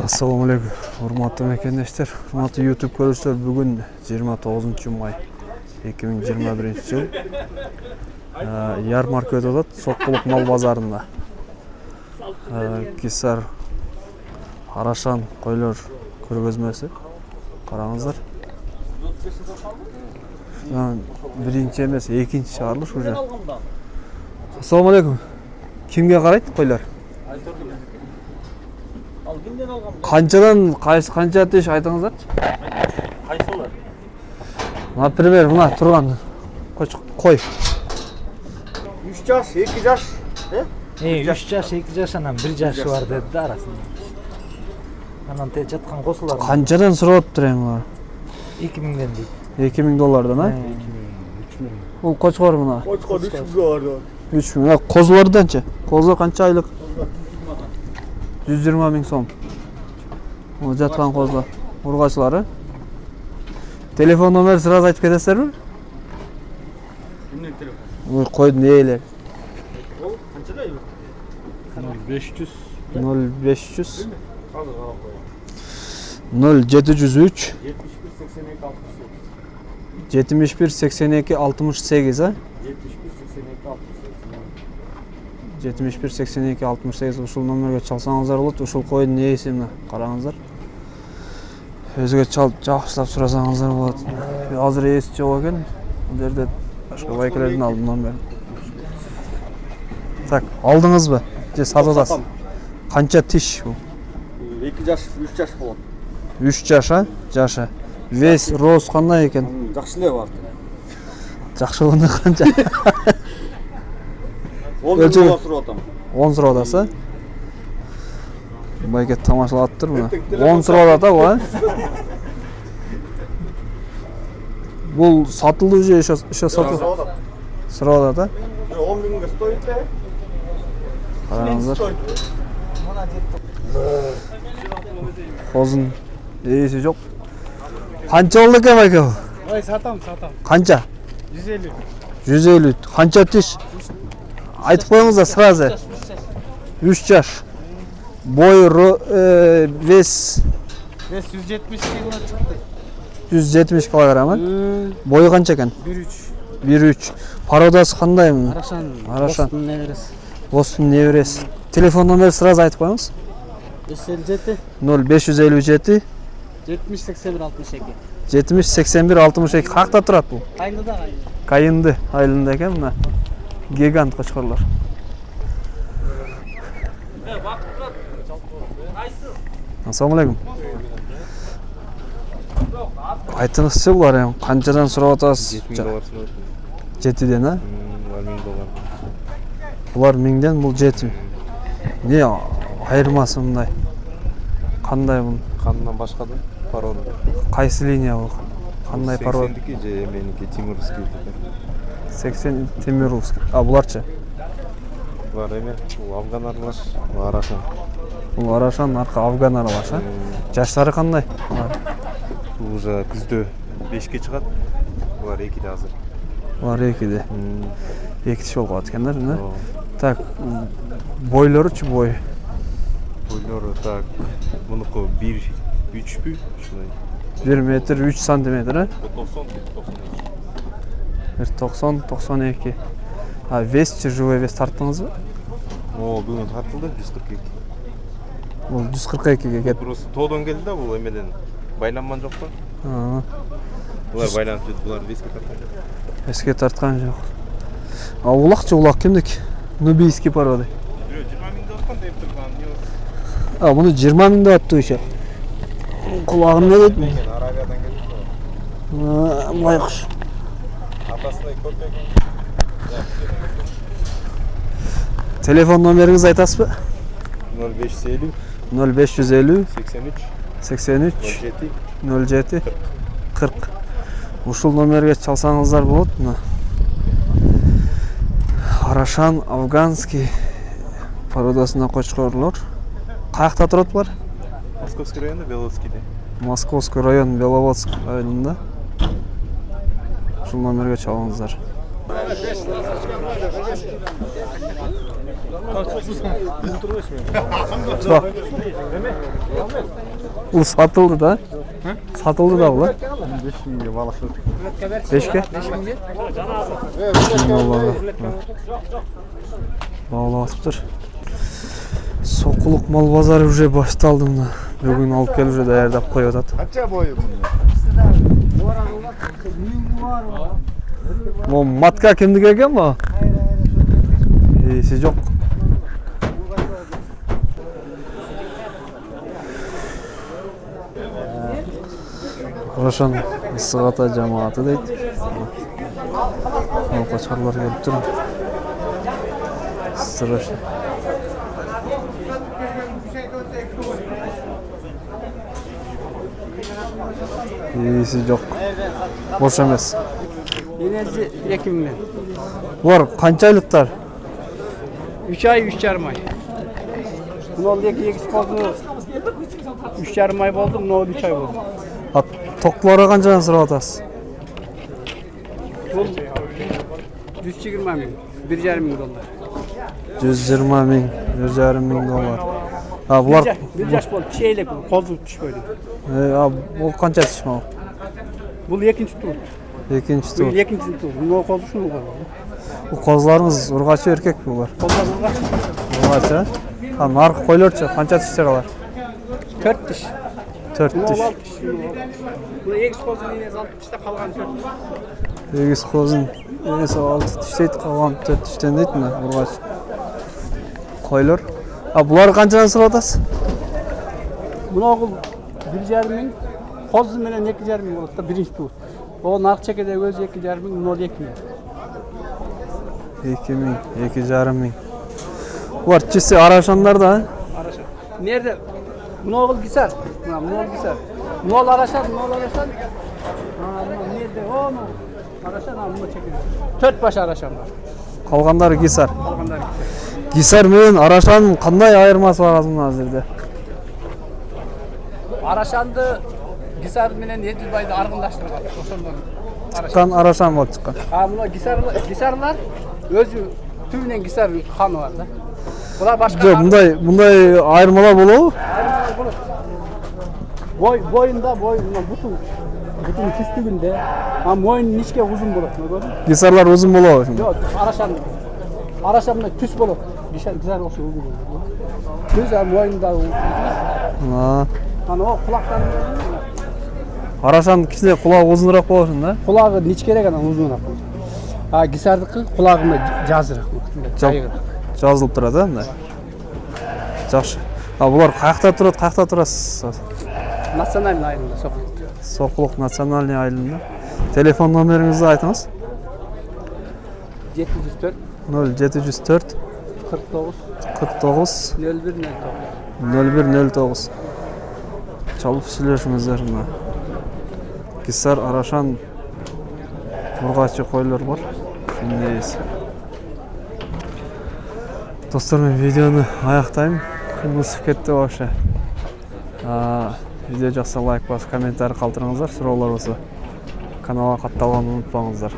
Assalamu alaikum. Hurmatlı mekendештер, hurmatlı YouTube көрүүчүлөр, бүгүн 29 май 2021 жыл. Ярмарка өтүп атат Сокулук мал базарында. Кисар Арашан койлор көргөзмөсү. Караңыздар. Биринчи эмес, экинчи чыгарылыш уже. Assalamu alaikum. Kimге карайт койлор? Qanchadan qancha atish aytingizlar-chi? Qaysilar? Например, mına turgan qo'y. 3 yaş, 2 yaş. 3 yaş, 2 yaş anam 1 yaşı var dedi arasında. Anan te жатқан qo'shilar. Qanchadan so'rayaptir endi? 2000 dan deydi. $2000 ha? 3000. Bu qo'chqor mına. Qo'chqor 3000 var. 3000. Qo'zlardanchi? Qo'zlar qancha oylik? 120 ming so'm. O жатқан qo'zlar. Urg'achlari. Telefon nomeri sırası aytib ketasizlarmi? Kimning telefon? Bu qo'ydi neyler? O qanchada yo'q? 500. 0500 Hozir qarab qo'ying. 0703 71 82 68. 71 82 68 ha? 71 82 68. 71 82 68 ушул номерге чалсаңыздар болот. Ушул койдун ээси мына караңыздар. Өзгө чалып жакшылап сурасаңыздар болот. Азыр ээси жок экен. Бул жерде башка байкелердин алдым номер. Так, алдыңызбы? Же сатып атасыз? Канча тиш бул? 2 yaş, 3 yaş болот. 3 жаш, а? Жашы. Вес, рост кандай экен? Жакшы эле бар. Жакшылыгы канча? 10 ming dollar сурап атам. 10 сурап атасыз? Байке тамашалаптыр мына. 10 сурап атат бул, а? Бул сатылды уже еще сатылды. Сурап атат, а? 10 mingga стоит да? Караңыздар. Козун ээси жок. Канча болду экен байке? Ой, сатам. Канча? 150. 150. Канча тиш? Айтып коюңуздар сразу. 3 жаш. Бой, вес Вес 172 kg çıktı. 170 килограмм, а? Бою канча экен? 1.3. 1.3. Пародасы кандай мына? Арашан. Арашан. Ne veririz? Бостун неберес. Телефон номери сразу айтып коюңуз. 557 0557 70 81 62. 70 81 62. Какта турат бул? Kayınlıda kayın. Кайынды айылында экен мына. Гигант кочкорлор. Assalamu alaikum. Айтыңызчы булар эми канчадан сурап атасыз? $7000 сурап. 7ден, а? Булар $1000. Булар 1000ден, бул 7. Не айырмасы мындай? Кандай бул? Кандан башка да порода. Кайсы линия бул? Кандай порода? 80-дики же меники Тимурский. 80 Темировский. А буларчы? Булар эме, бул Афган аралаш, Арашан. Бул Арашан, арка Афган аралаш, а? Жаштары кандай? Бул уже күздө 5ке чыгат. Булар 2де азыр. Булар 2де. 2 тиш болуп калат экендер, да? Так, бойлоручу бой. Бойлору так, мунуку 1.3 ушундай. 1 метр 3 сантиметр, а? 90 1.90-92. А весчи, живой вес тарттыңызбы? О, бүгүн тартылды 142. Бул 142ге кетти. Просто тоодон келди да, бул эмеден байланман жок да. Булар байланып жүрүп, булар веске тарткан жок. Веске тарткан жок. А улакчы улак кимдики? Нубийский порода. 20 000 аткан деп турган. А, муну 20 000 деп аттуу иши. Кулагын эмне дейт? Арабиядан келди. Байкуш. Атасындай көрпөк. Телефон номериңизди айтасызбы? 0550 0550 83 83 07 07 40. Ушул номерге чалсаңыздар болот. Мына Арашан афганский породасына кочкорлор. Каякта турат булар? Московский району Беловодскийде. Московский район Беловодск районунда. Ушул номерге чалыңыздар. Biz oturmuş mu? Bak. Бұл сатылды да? Сатылды да бұл, 5.000'ye balık sattık. 5'ke? Bağlı atıптыр. Sokuluk mal bazarı уже baştaldı mı? Bugün alıp gelip уже dayaردap koyup atат. Kaça boyu bunun? Bu matka kimdiki eken bu? İyisi yok. Roşan Isıgata cemaati deydi. Kaçarlar gelip durun. Sırası. İyisi yok. Boş emas. Yenesi Ekim'den. Var kança aylıklar? 3 ay, 3,5 ay. Bunu oldu ki oldu. 3,5 ay oldu, bunu oldu 3 ay oldu. Toklara kançadan sırap atasız? Bu 120 bin, 1,5 bin dolar. 120 bin, 1,5 bin dolar. Ha bular... Bir yaş oldu, şeyle kozu tuş böyle. Bu kança tişme o? Bu ikinci tur. İkinci Bu tur. ikinci tur. Bu kozu şunu var. Bu kozlarınız urgaçı erkek mi bular? Kozlar var. Urgaçı. Ha narkı koyulurça kança tişler var? 4 diş. 4 Bu diş. 6 diş. Bu X kozun yine 6 dişte kalan 4 diş. Egis kozun neyse 6 diş deydi kalan 4 dişten deydi mi urgaç? Koyulur. Ha bular kançadan sırap atasız? Bunu oğul 1,5 bin, kozu menen 2,5 bin oldu da birinci tur. O nark çekede özü 2,5 bin, 0,2 bin. 2 bin, 2,5 bin. Var çisi araşanlar da. Araşan. Nerede? Bunu oğul Gisar. Bunu oğul Gisar. Bunu oğul Araşan, bunu oğul Araşan. Nerede? O mu? Araşan ha bunu çekiyor. 4 baş Araşan var. Kalganlar Gisar. Kalganlar Gisar. Gisar менен Araşanın qanday ayırması var azın hazırda? Araşandı Gisar menen Edilbay'da argınlaştırgan. Oşondan Araşan. Çıqqan Araşan болып çıqqan. Ha bunu Gisarlar özü tümünden Gisar kanı var da. Bular başka Жоқ, bunday ayırmalar болобу? boyunda bütün küstüğünde ha moyun nişke uzun olur. Gisarlar uzun болобу şimdi. Yok Araşan'da tüs olur. Güzel olsun uzun olur. Güzel moyunda uzun. Ha. Hani o kulaktan Araşan kişide kulağı uzunroq болушун да? kulağı nişkere kadar uzun olur. Ha Gisar'daki kulağında cazıraq. Жазылып турат да мындай. Жакшы. А булар каякта турат, каякта турасыз? Nasyonal ayında sokuluk. Sokuluk национальный айылында. Telefon номеріңізді айтыңыз. 704 0704 49 49 0109. 0109. Çalıp сүйлөшүңүздөр мына. Gisar, Araşan ургачы койлор бар. Шундайыз. Достор, мен видеоны аяктайм. Күн ысып кетти вообще. Видео жақса лайк басып, комментарий калтырыңыздар. Суроолор болсо каналга катталганды унутпаңыздар.